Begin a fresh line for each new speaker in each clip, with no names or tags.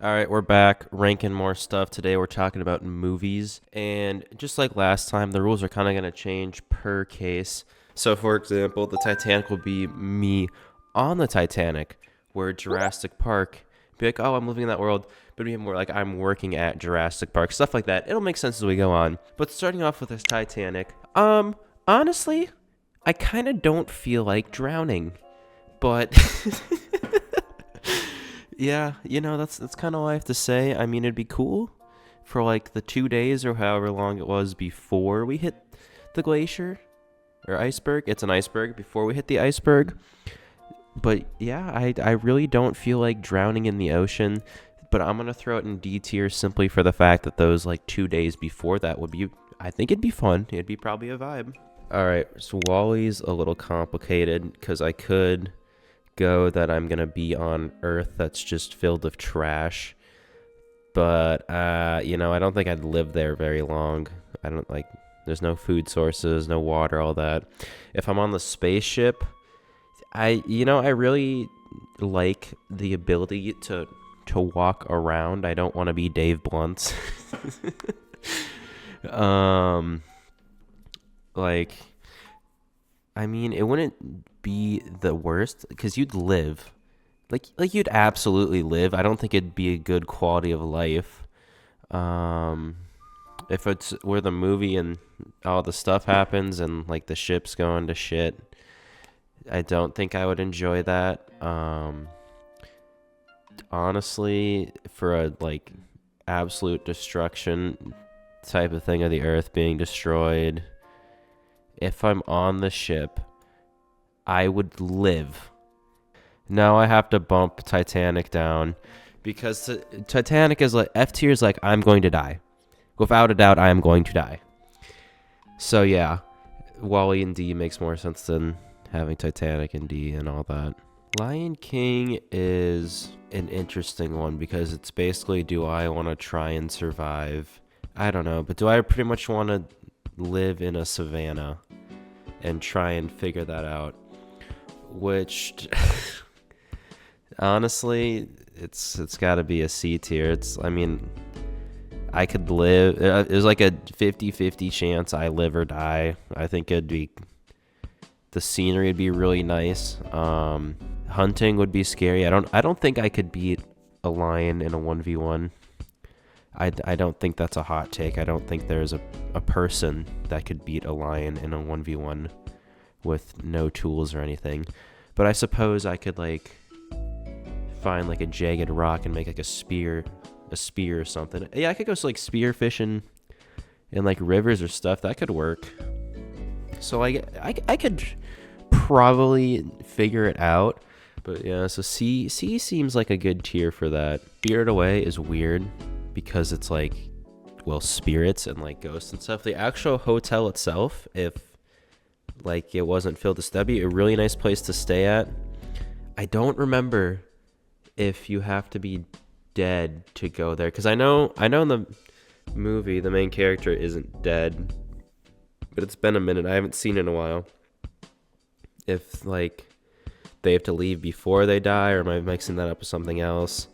All right, we're back ranking more stuff. Today we're talking about movies. And just like last time, the rules are kind of going to change per case. So, for example, the Titanic will be me on the Titanic, where Jurassic Park be like, oh, I'm living in that world. But it'd be more like I'm working at Jurassic Park, stuff like that. It'll make sense as we go on. But starting off with this Titanic, honestly, I kind of don't feel like drowning. But yeah, that's kind of all I have to say. I mean, it'd be cool for like the 2 days or however long it was before we hit the glacier or iceberg. It's an iceberg before we hit the iceberg. But yeah, I really don't feel like drowning in the ocean. But I'm going to throw it in D tier simply for the fact that those like 2 days before that would be, I think it'd be fun. It'd be probably a vibe. All right, so Wally's a little complicated because I could go that I'm gonna be on Earth that's just filled with trash, but I don't think I'd live there very long. I don't like. There's no food sources, no water, all that. If I'm on the spaceship, I really like the ability to walk around. I don't want to be Dave Blunt's. Like, I mean, it wouldn't be the worst because you'd live, like you'd absolutely live. I don't think it'd be a good quality of life. If it's where the movie and all the stuff happens and like the ship's going to shit, I don't think I would enjoy that. Honestly, for a like absolute destruction type of thing of the Earth being destroyed, if I'm on the ship, I would live. Now I have to bump Titanic down because Titanic is like F tier is like I'm going to die. Without a doubt, I am going to die. So yeah, Wally and D makes more sense than having Titanic and D and all that. Lion King is an interesting one because it's basically, do I want to try and survive? I don't know, but do I pretty much want to live in a savanna and try and figure that out? Which honestly, it's got to be a C tier. I could live. It was like a 50-50 chance I live or die. I think the scenery would be really nice. Hunting would be scary. I don't think I could beat a lion in a 1v1. I don't think that's a hot take. I don't think there's a person that could beat a lion in a 1v1 with no tools or anything. But I suppose I could like find like a jagged rock and make like a spear or something. Yeah, I could go like spear fishing in like rivers or stuff. That could work. So I could probably figure it out. But yeah, so C seems like a good tier for that. Spirit Away is weird because it's like, well, spirits and like ghosts and stuff. The actual hotel itself, if like it wasn't filled, that'd be a really nice place to stay at. I don't remember if you have to be dead to go there, because I know in the movie the main character isn't dead, but it's been a minute. I haven't seen it in a while. If like they have to leave before they die, or am I mixing that up with something else?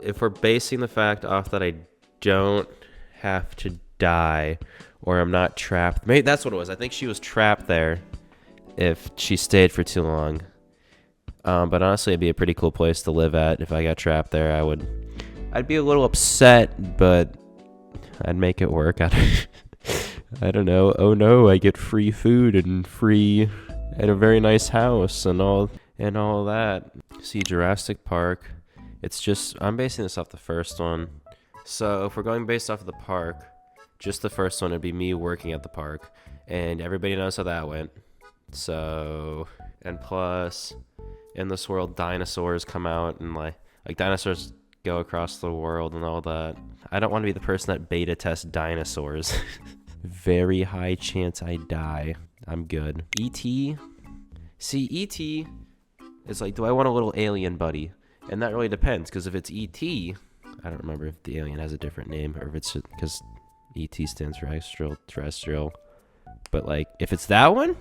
If we're basing the fact off that I don't have to die or I'm not trapped, maybe that's what it was. I think she was trapped there if she stayed for too long. But honestly, it'd be a pretty cool place to live at. If I got trapped there, I'd be a little upset, but I'd make it work. I don't know. Oh no, I get free food and a very nice house and all that. See, Jurassic Park. I'm basing this off the first one. So if we're going based off of the park, just the first one, it'd be me working at the park. And everybody knows how that went. So, and plus, in this world, dinosaurs come out and like dinosaurs go across the world and all that. I don't want to be the person that beta tests dinosaurs. Very high chance I die. I'm good. E.T. See, E.T. is like, do I want a little alien buddy? And that really depends, because if it's E.T., I don't remember if the alien has a different name, or if it's because E.T. stands for extraterrestrial. But like, if it's that one,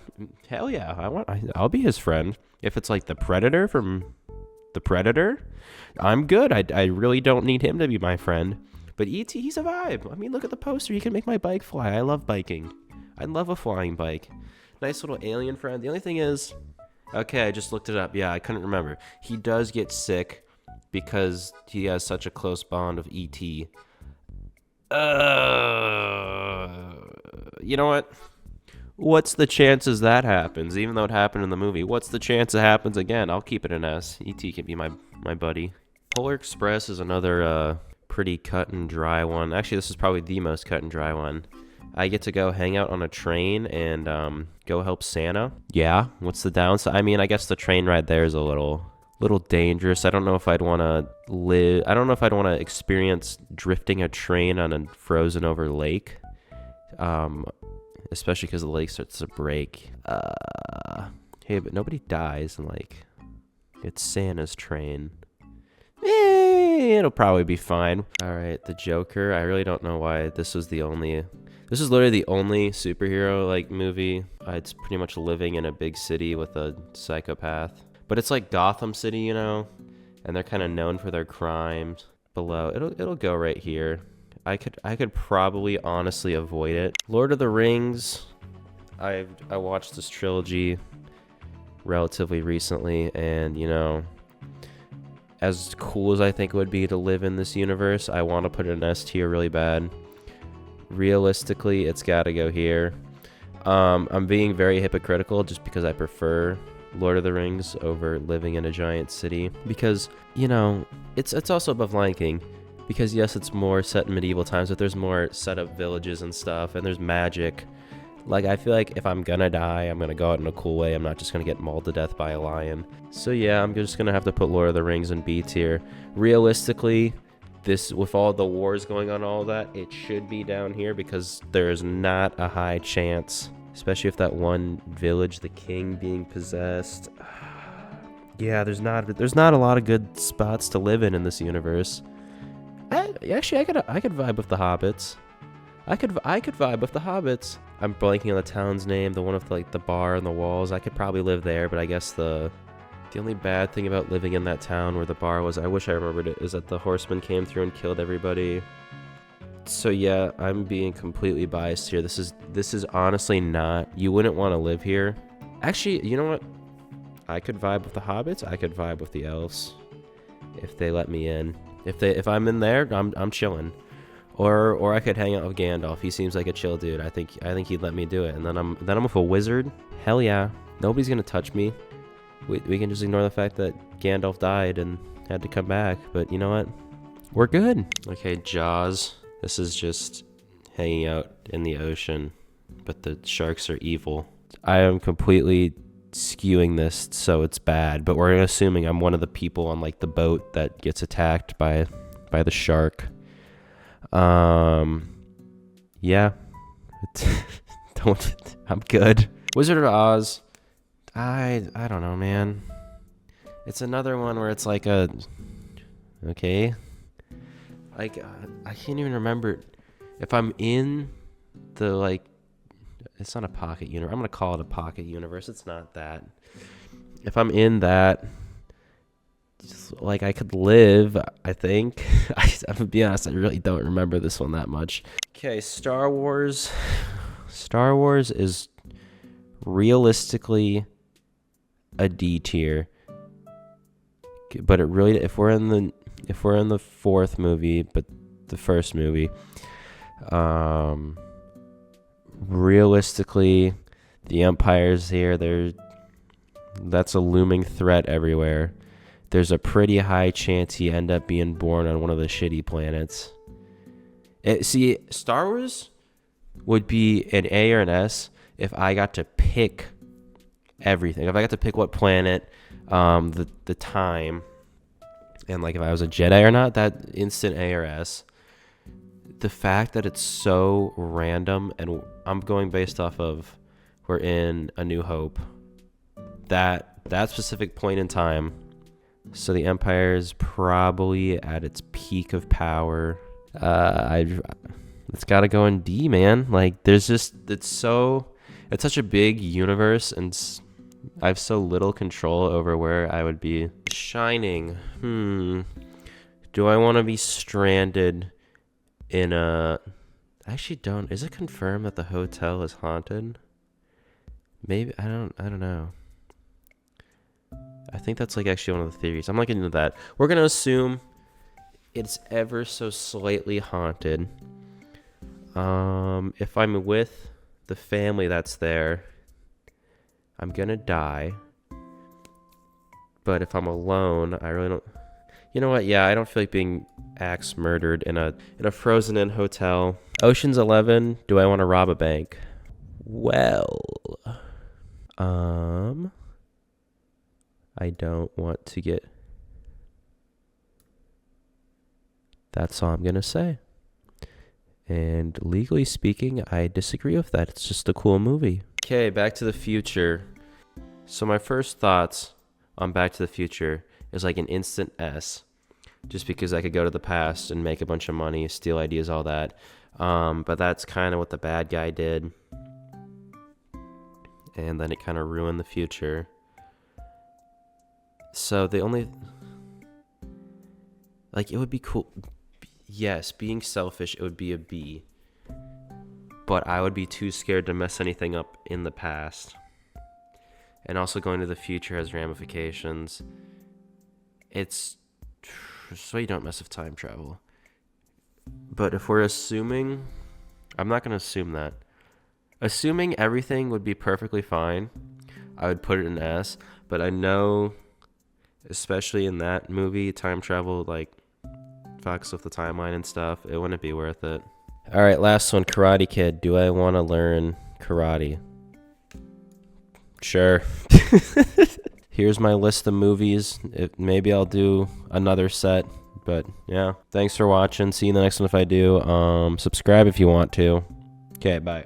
hell yeah, I'll be his friend. If it's like the Predator from The Predator? I'm good. I really don't need him to be my friend. But E.T., he's a vibe. I mean, look at the poster. He can make my bike fly. I love biking. I love a flying bike. Nice little alien friend. The only thing is, okay, I just looked it up. Yeah, I couldn't remember. He does get sick because he has such a close bond of E.T. You know what? What's the chances that happens? Even though it happened in the movie, what's the chance it happens again? I'll keep it an S. E.T. can be my buddy. Polar Express is another pretty cut and dry one. Actually, this is probably the most cut and dry one. I get to go hang out on a train and go help Santa. Yeah, what's the downside? I mean, I guess the train ride there is a little dangerous. I don't know if I'd want to live. I don't know if I'd want to experience drifting a train on a frozen over lake. Especially because the lake starts to break. Hey, but nobody dies, and like, it's Santa's train. It'll probably be fine. All right, the Joker. I really don't know why this is literally the only superhero like movie. It's pretty much living in a big city with a psychopath. But it's like Gotham City, you know, and they're kind of known for their crimes. Below, it'll go right here. I could probably honestly avoid it. Lord of the Rings. I watched this trilogy relatively recently, and you know, as cool as I think it would be to live in this universe, I want to put it in S tier really bad. Realistically, it's got to go here. I'm being very hypocritical just because I prefer Lord of the Rings over living in a giant city, because you know, it's also above Lion King. Because yes, it's more set in medieval times, but there's more set up villages and stuff, and there's magic. Like, I feel like if I'm gonna die, I'm gonna go out in a cool way. I'm not just gonna get mauled to death by a lion. So yeah, I'm just gonna have to put Lord of the Rings in B tier. Realistically, this, with all the wars going on and all that, it should be down here because there's not a high chance, especially if that one village, the king being possessed. Yeah, there's not a lot of good spots to live in this universe. Actually, I could vibe with the hobbits. I could vibe with the hobbits. I'm blanking on the town's name, the one with like the bar and the walls. I could probably live there, but I guess the only bad thing about living in that town where the bar was, I wish I remembered it, is that the horsemen came through and killed everybody. So yeah, I'm being completely biased here. This is honestly not. You wouldn't want to live here. Actually, you know what? I could vibe with the hobbits. I could vibe with the elves if they let me in. If I'm in there, I'm chilling. Or I could hang out with Gandalf. He seems like a chill dude. I think he'd let me do it. And then I'm with a wizard. Hell yeah. Nobody's gonna touch me. We can just ignore the fact that Gandalf died and had to come back. But you know what? We're good. Okay, Jaws. This is just hanging out in the ocean, but the sharks are evil. I am completely skewing this so it's bad, but we're assuming I'm one of the people on like the boat that gets attacked by the shark. Yeah. I'm good. Wizard of Oz. I don't know, man. It's another one where it's like okay. Like I can't even remember if I'm in the like. It's not a pocket universe. I'm going to call it a pocket universe. It's not that. If I'm in that, just, like, I could live, I think. I'm going to be honest, I really don't remember this one that much. Okay, Star Wars. Star Wars is realistically a D tier. But it really, if we're in the fourth movie, but the first movie, realistically, the Empire's here. That's a looming threat everywhere. There's a pretty high chance you end up being born on one of the shitty planets. See, Star Wars would be an A or an S if I got to pick everything. If I got to pick what planet, the time, and like if I was a Jedi or not, that instant A or S. The fact that it's so random, and I'm going based off of we're in A New Hope, that specific point in time. So the Empire is probably at its peak of power. It's got to go in D, man. Like there's just it's such a big universe, and I have so little control over where I would be. Shining. Do I want to be stranded in a... I actually don't. Is it confirmed that the hotel is haunted? Maybe. I don't know. I think that's like actually one of the theories. I'm looking into that. We're going to assume it's ever so slightly haunted. If I'm with the family that's there, I'm gonna die. But if I'm alone, I really don't. You know what? Yeah, I don't feel like being axe murdered in a frozen in hotel. Ocean's 11. Do I want to rob a bank? Well, I don't want to get. That's all I'm gonna say. And legally speaking, I disagree with that. It's just a cool movie. Okay, Back to the Future. So my first thoughts on Back to the Future is like an instant S. Just because I could go to the past and make a bunch of money, steal ideas, all that. But that's kind of what the bad guy did. And then it kind of ruined the future. So the only... Like, it would be cool... Yes, being selfish, it would be a B. But I would be too scared to mess anything up in the past. And also going to the future has ramifications. It's so you don't mess with time travel. But if we're assuming... I'm not going to assume that. Assuming everything would be perfectly fine, I would put it in S. But I know, especially in that movie, time travel, like, fucks with the timeline and stuff. It wouldn't be worth it. All right, last one, Karate Kid. Do I want to learn karate? Sure. Here's my list of movies. Maybe I'll do another set, but yeah. Thanks for watching. See you in the next one if I do. Subscribe if you want to. Okay, bye.